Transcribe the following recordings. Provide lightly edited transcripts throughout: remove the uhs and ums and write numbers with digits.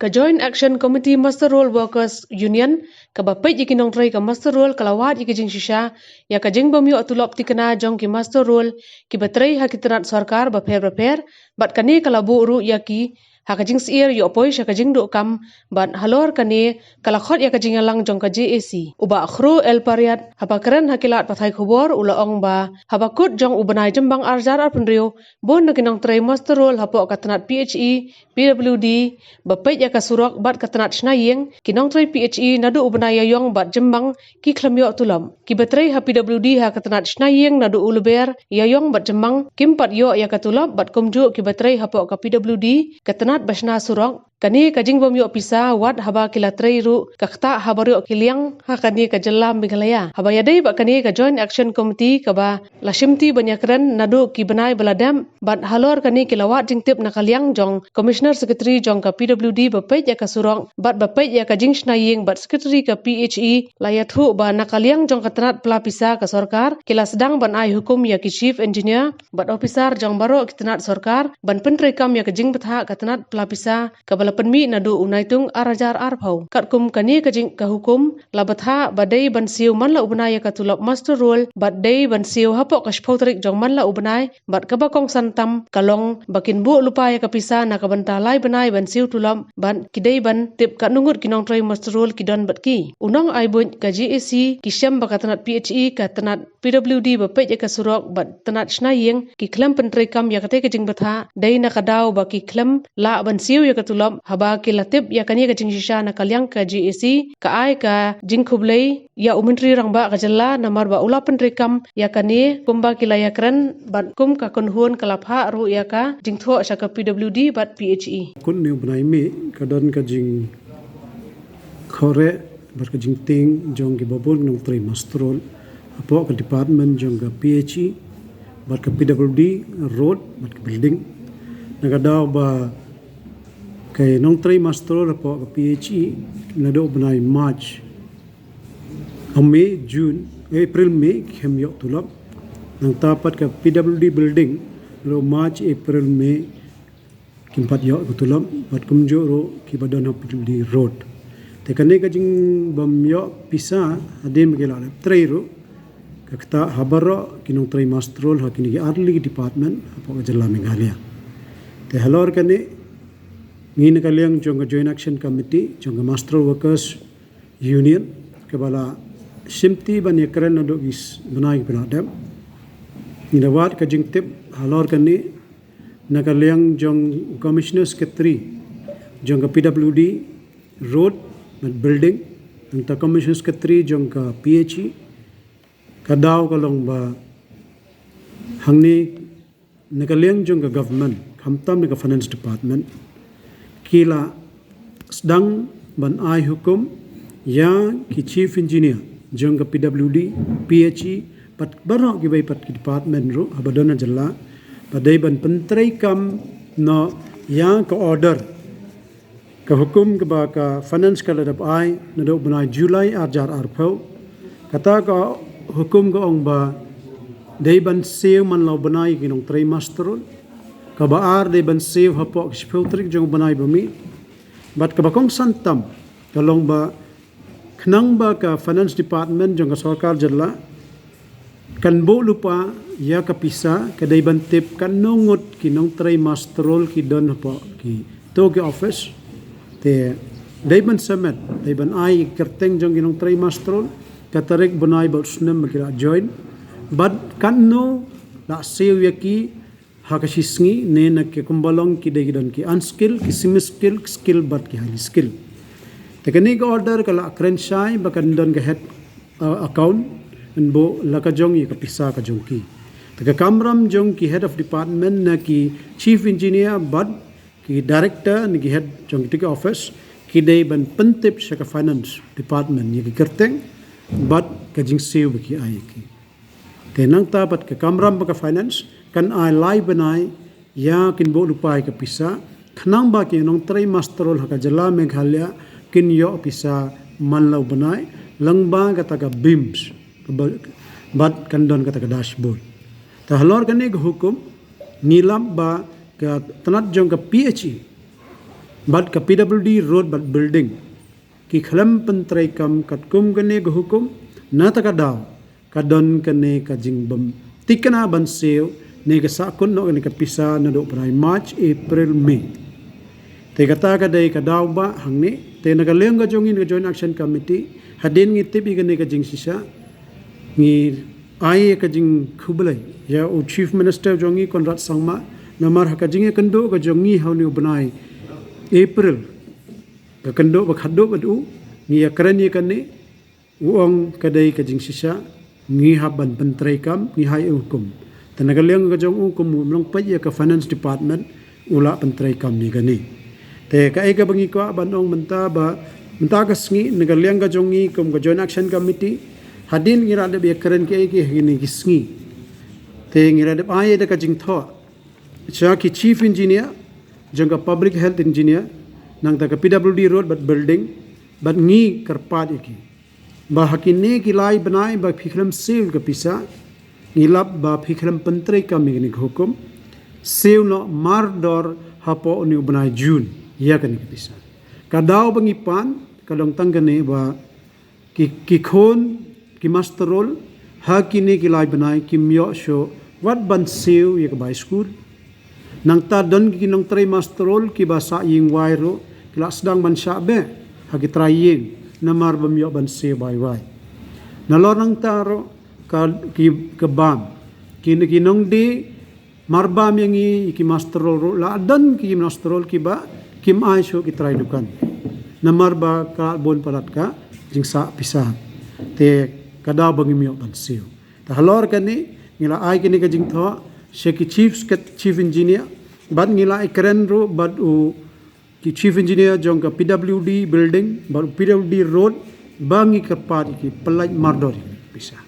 Ka Joint Action Committee Master Roll Workers Union ka bapait yi kinong tray ka Master Roll kalawat yi kijing shisha ya ka jing bamyo atulop tikana jong ki Master Roll ki batray ha kitrat sarkar baper bat kani kalabu ru ya ki ha kajing siir yo poi sha kajing do kam bat halor kani kalakhot ya kajing alang jong ka JAC uba akhru el pariat hapakren hakilat pathai khubor ulaong ba habakut jong ubanai jembang arjar arpenrio bon na kinong tray Master Roll hapo katanat PHE PWD bapait ya kasurok bat katanat shnayeng kinong tray PHE nadu ubanai yong bat jembang ki khlamyo tulam ki batray ha PWD ha katanat shnayeng nadu uluber yayong bat jembang kimpat yo ya katulap bat kumju ki batray hapo ka PWD katanat basna surok kani kajing bomyo pisa wat haba kilatray ru kakta habaryo kiliang ha kani kajalla Meghalaya haba yadai ba kani ka Joint Action Committee ka ba lashimti banyakran nadu ki banai baladam bat halor kani kilawat jingtip nakaliang jong Commissioner Secretary jong ka PWD bapait ya kasurong bat bapait ya kajing shnayeng bat Secretary ka PHE layathu ba nakaliang jong katanat pelapisa ka sarkar kila sedang ban ai hukum ya ki Chief Engineer bat officer jong baro kitanat sarkar ban pentrekam ya kajing betha katanat pelapisa ka penmi nadu unaitung arajar arphau katkum kani kajing ka hukum labatha badai bansiu manla ubnai ka tulap Master Roll badai bansiu hapo ka shpotrik jong manla ubnai bat kabakong santam kalong bakin bu lupa ya kapisa na kabantalai banai bansiu tulam ban kidai ban tip ka nungut kinong tray Master Roll kidon batki unong ai buñ ka JAC kisyam bakatanat PHE ka tanat PWD bapait ya ka surok bat tanat shnayeng ki klam pentrekam ya kate kajing batha dai na kadaw ba ki klam la bansiu ya ka tulap haba kilatip ya kani ka jingshisha na kalyang ka GAC ka ai ka jingkhublei ya umentri rangba ka jalla namar ba ulapan rekam ya kani kumba kilaya kran bat kum ka konhun kalapha ru ya ka jingtho sha ka PWD bat PHE kun ne banai me kadon ka jing khore bar ka jing ting jong ki babul nong tri mastrol apo ka department jong ka PHE bar ka PWD road bar ka building nagadaw ba kay nong tray master po ka PHE nado banay March May June April May kemyo tulap nang tapat ka PWD building ro March April May kimpat yo tulap bat kumjo ro kibadon ha PWD road te kane ka jing bamyo pisa adem magila tray ro kakta habaro kinong tray master ha kinigi early department apo ka jalla Meghalaya te halor kane ngin kaliang jong Joint Action Committee jong Master Workers Union kebala simti banyakran nado is banai penadam ngidawat ka jingtip halor kani nakaliang jong Commissioner Secretary jong PWD road and building ang ta Commissioner Secretary jong ka PHE kadaw kalong ba hangni nakaliang jong ka government hamtam ka finance department kila sedang ban ai hukum ya ki chief engineer jong ka PWD PHE pat baro ki bai pat ki department ro abadona jalla padai ban pentrai kam no ya ka order ka hukum ka ba ka finance ka ladap ai na do banai July arjar arpau kata ka hukum ka ong ba dai ban seu man law banai kinong trimester kabaar de ban save hapo filtering jong banai bami bat kabakong santam kalong ba khnang ba ka finance department jong ka sarkar jalla kan bo lupa ya kapisa kadai ban tip kan nongot kinong tray masterol ki don hapo ki to ki office te dai ban samet dai ban ai kerteng jong kinong tray masterol katarik banai ba sunem makira join bat kan no la save yaki hakashisngi ne na ke kumbalong ki degidon ki unskill ki semi skill but ki highly skill tekani ka order kala akren shai bakan don ka head account and bo lakajong yi kapisa ka jong ki taka kamram jong ki head of department na ki chief engineer but ki director ni ki head jong ki office ki dei ban pentip sa ka finance department ni ki kerteng but ka jing seu ki ai ki tenang tapat ka kamram ka finance kan ai lai banai ya kin bo lupai ka pisa khnang ba ki nong tray masterol ha ka jala Meghalaya kin yo pisa manlaw banai langba ka taga beams bat kan don ka taga dashboard ta halor kan hukum nilam ba ka tanat jong ka PHE bat ka PWD road bat building ki khalam pentrai kam kat kum gane go hukum na ta ka daw ka don kane ka jingbam tikana ban seo ne ka sa kun no ne ka pisa na do prai March April May te kata ka dai ka daw ba hangne te na ka leng ga jongin ka joint action committee hadin ngi tibi gane ka jing sisa ngi ai ka jing khublai ya o chief minister jongi Conrad Sangma namar ha ka jing e kendo ka jongi hauni banai April ka kendo ba khaddo ba du ngi akrani kane uang kadai ka jing sisa ngi haban pentrai kam ngi hai hukum tanaga leng ga jong hukum mlong pa ya ka finance department ula pentrai kam ni gani te ka ai ka bangi ko banong menta ka sngi naga leng ga jongi kum ga joint action committee hadin ngira de be karen ke hini sngi te ngira de ai de ka jing tho cha ki chief engineer janga public health engineer nang ta ka PWD road but building but ngi karpat iki ba hakine ki lai banai ba phikram sew ka pisa ngilap ba phikram pentrai ka migni hukum sew no mardor hapo ni banai June ya kan ki pisa kadau bangi pan kadong tanggane ba ki khon ki masterol hakine ki lai banai ki myo sho wat ban sew ya ka bai school nang ta don ki nong trai masterol ki ba sa ying wairo kelas sedang ban syabe hagi traying namar bamyo ban se bai wai nalor nang taro ka ki kebam ki nong di marbam yang ki masterol la dan ki masterol ki ba kim ai sho ki trai dukan namar ba ka bon parat ka jingsa pisah te kada bangi myo ban se ta halor kani ngila ai kini ka jing tho sheki chief engineer ban ngila ikren ro bad u ki chief engineer jong ka PWD building baru PWD road bangi kerpat ki pelaj mardor bisa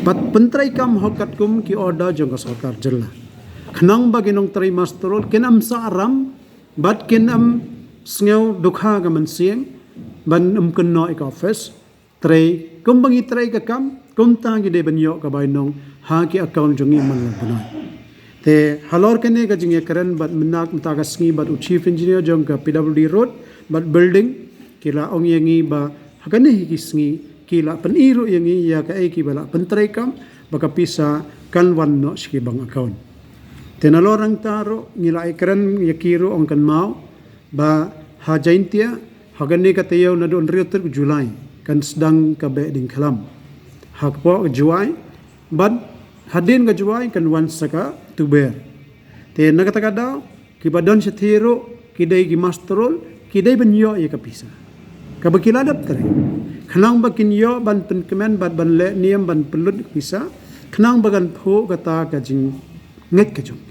bat pentrai kam hokat kum ki order jong ka sarkar jella khnang bagi nong trai masterol kenam sa aram bat kenam sngew dukha ka mansieng ban kenno ek office trai kum bangi trai ka kam kum tang de banyo ka bai nong ha ki account jongi man la te halor kene ka jinge karen bat menak mta ka sngi bat chief engineer jong ka PWD road bat building kila ong yangi ba hakane ki sngi kila peniro yangi ya ka ai ki bala pentrai kam baka pisa kan wan no ski bang account te nalorang taro ngila ai karen yakiro ong kan mau ba ha jaintia hagane ka tayo na don rioter Julai kan sedang ka be ding khalam hakpo juai bat hadin ka juai kan wan saka tuber te nagata kada ki badon sethiro kidai ki masterol kidai benyo ye kapisa ka bakila dap tre khnang bakin yo ban pen kemen bat ban le niam ban pelut pisa khnang bagan pho kata ka jing nget ka jong